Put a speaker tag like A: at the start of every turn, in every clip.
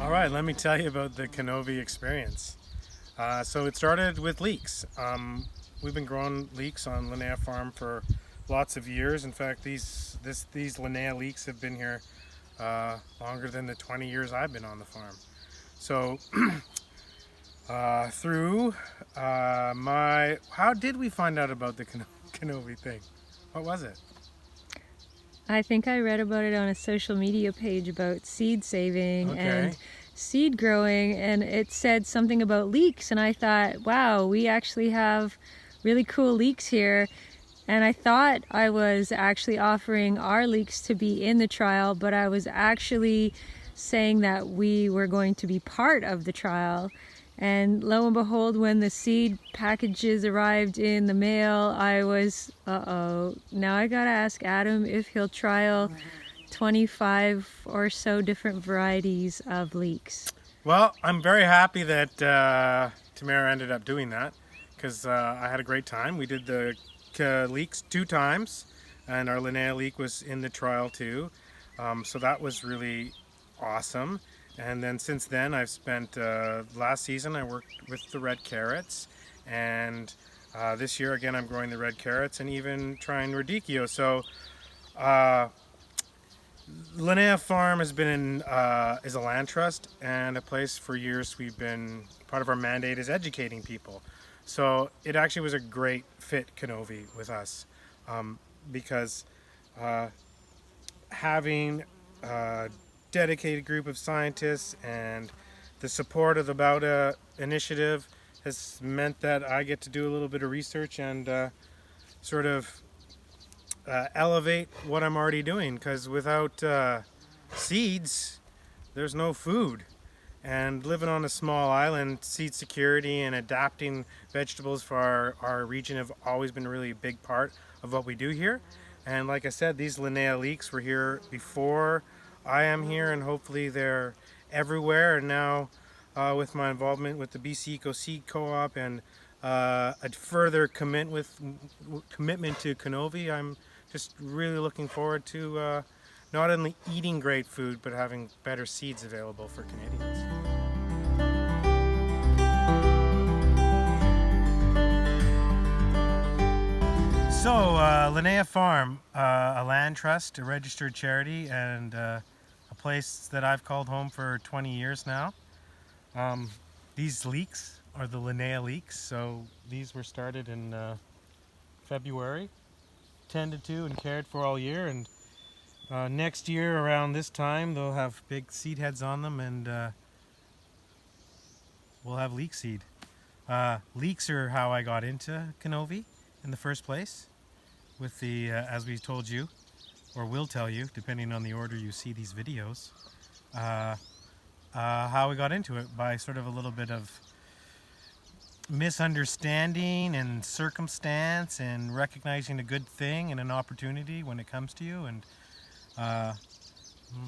A: All right, let me tell you about the CANOVI experience. So it started with leeks. We've been growing leeks on Linnaea Farm for lots of years. In fact, these Linnaea leeks have been here longer than the 20 years I've been on the farm. So through how did we find out about the CANOVI thing? What was it?
B: I think I read about it on a social media page about seed saving and seed growing, and it said something about leeks, and I thought, wow, we actually have really cool leeks here. And I thought I was actually offering our leeks to be in the trial, but I was actually saying that we were going to be part of the trial. And lo and behold, when the seed packages arrived in the mail, I was, now I gotta ask Adam if he'll trial 25 or so different varieties of leeks.
A: Well, I'm very happy that Tamara ended up doing that, because I had a great time. We did the leeks 2 times, and our Linnaea leek was in the trial too. So that was really awesome. And then since then I've spent, last season I worked with the red carrots, and this year again I'm growing the red carrots and even trying radicchio. So Linnaea Farm has been is a land trust and a place for years. We've been, part of our mandate is educating people. So it actually was a great fit, CANOVI, with us, because having a dedicated group of scientists and the support of the Bauta initiative has meant that I get to do a little bit of research and sort of elevate what I'm already doing, because without seeds there's no food, and living on a small island, seed security and adapting vegetables for our region have always been a really big part of what we do here. And like I said, these Linnaea leeks were here before I am here, and hopefully they're everywhere. And now with my involvement with the BC Eco Seed Co-op and a further commitment to CANOVI, I'm just really looking forward to not only eating great food, but having better seeds available for Canadians. So, Linnaea Farm, a land trust, a registered charity, and a place that I've called home for 20 years now. These leeks are the Linnaea leeks, so these were started in February, tended to and cared for all year, and next year around this time they'll have big seed heads on them, and we'll have leek seed. Leeks are how I got into CANOVI in the first place, with the, as we told you, or will tell you, depending on the order you see these videos, how we got into it by sort of a little bit of misunderstanding and circumstance and recognizing a good thing and an opportunity when it comes to you. And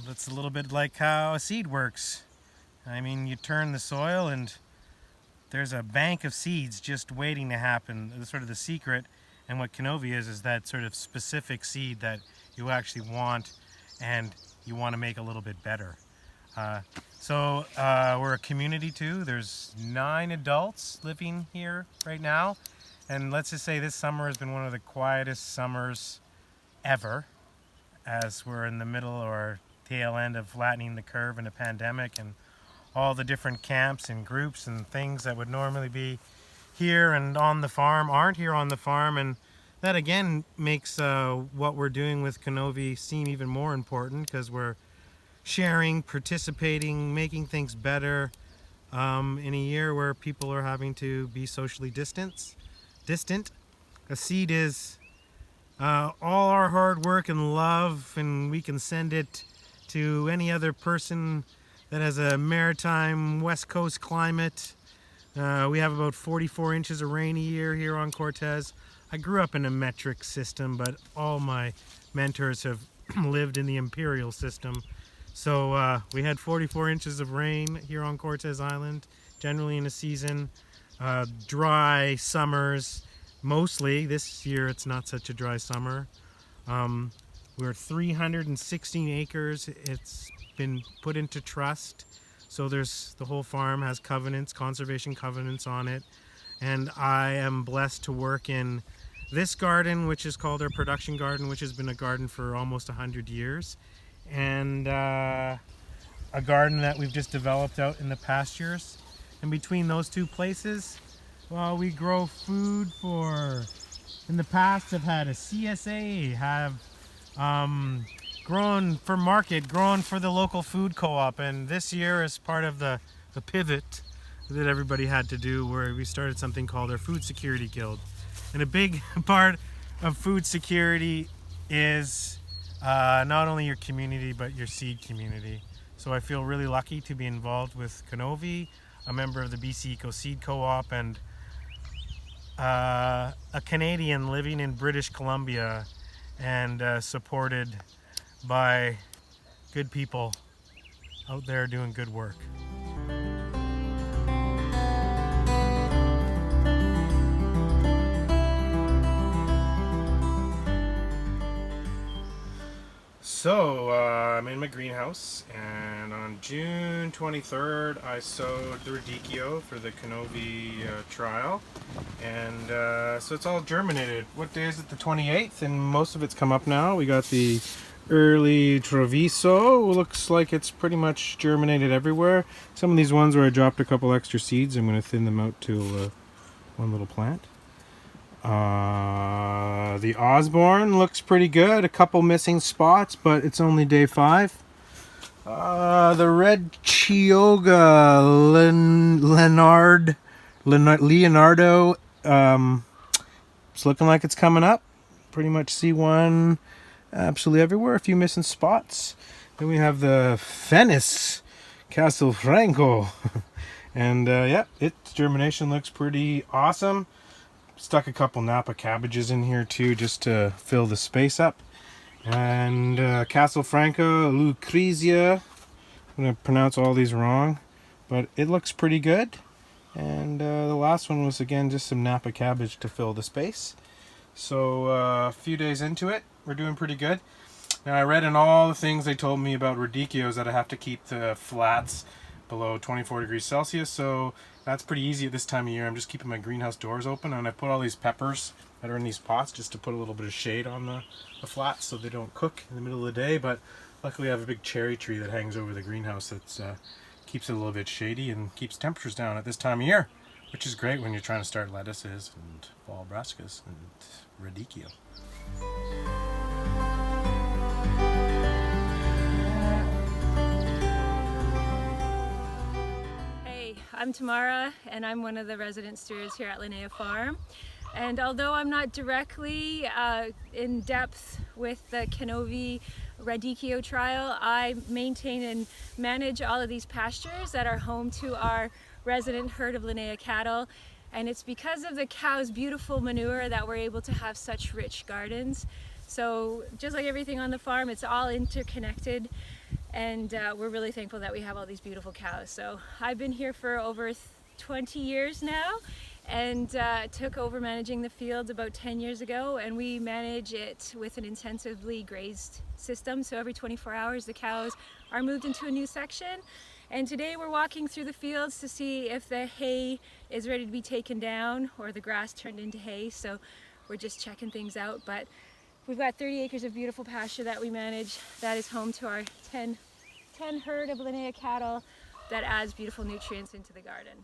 A: that's a little bit like how a seed works. I mean, you turn the soil and there's a bank of seeds just waiting to happen. The sort of the secret, and what CANOVI is that sort of specific seed that you actually want and you want to make a little bit better. So we're a community too. There's 9 adults living here right now, and let's just say this summer has been one of the quietest summers ever, as we're in the middle or tail end of flattening the curve in a pandemic, and all the different camps and groups and things that would normally be here and on the farm aren't here on the farm. And that again makes what we're doing with CANOVI seem even more important, because we're sharing, participating, making things better in a year where people are having to be socially distant. A seed is all our hard work and love, and we can send it to any other person that has a maritime West Coast climate. We have about 44 inches of rain a year here on Cortez. I grew up in a metric system, but all my mentors have lived in the imperial system. So we had 44 inches of rain here on Cortez Island, generally in a season. Dry summers, mostly. This year it's not such a dry summer. We're 316 acres. It's been put into trust. So there's the whole farm has covenants, conservation covenants on it, and I am blessed to work in this garden, which is called our production garden, which has been a garden for almost 100 years, and a garden that we've just developed out in the pastures. And between those two places, well, we grow food for, in the past have had a CSA, have grown for market, grown for the local food co-op, and this year as part of the pivot that everybody had to do, where we started something called our Food Security Guild. And a big part of food security is not only your community but your seed community. So I feel really lucky to be involved with CANOVI, a member of the BC Eco Seed Co-op, and a Canadian living in British Columbia, and supported by good people out there doing good work. So I'm in my greenhouse, and on June 23rd I sowed the radicchio for the CANOVI trial, and so it's all germinated. What day is it? The 28th, and most of it's come up now. We got the early Treviso. Looks like it's pretty much germinated everywhere. Some of these ones where I dropped a couple extra seeds, I'm going to thin them out to one little plant. The Osborne looks pretty good. A couple missing spots, but it's only day 5. The red Chioggia Leonardo, it's looking like it's coming up. Pretty much C1 absolutely everywhere. A few missing spots. Then we have the Fenis Castelfranco, and yeah, its germination looks pretty awesome. Stuck a couple Napa cabbages in here too, just to fill the space up. And Castelfranco, Lucrezia. I'm going to pronounce all these wrong, but it looks pretty good. And the last one was, again, just some Napa cabbage to fill the space. So a few days into it, we're doing pretty good. Now, I read in all the things they told me about radicchios that I have to keep the flats below 24 degrees Celsius, so that's pretty easy at this time of year. I'm just keeping my greenhouse doors open, and I put all these peppers that are in these pots just to put a little bit of shade on the flats so they don't cook in the middle of the day. But luckily I have a big cherry tree that hangs over the greenhouse that keeps it a little bit shady and keeps temperatures down at this time of year, which is great when you're trying to start lettuces and fall brassicas and radicchio.
B: I'm Tamara, and I'm one of the resident stewards here at Linnaea Farm. And although I'm not directly in depth with the CANOVI radicchio trial, I maintain and manage all of these pastures that are home to our resident herd of Linnaea cattle. And it's because of the cows' beautiful manure that we're able to have such rich gardens. So just like everything on the farm, it's all interconnected. And we're really thankful that we have all these beautiful cows. So I've been here for over 20 years now, and took over managing the fields about 10 years ago, and we manage it with an intensively grazed system. So every 24 hours the cows are moved into a new section. And today we're walking through the fields to see if the hay is ready to be taken down or the grass turned into hay. So we're just checking things out. But we've got 30 acres of beautiful pasture that we manage that is home to our 10 herd of Linnaea cattle that adds beautiful nutrients into the garden.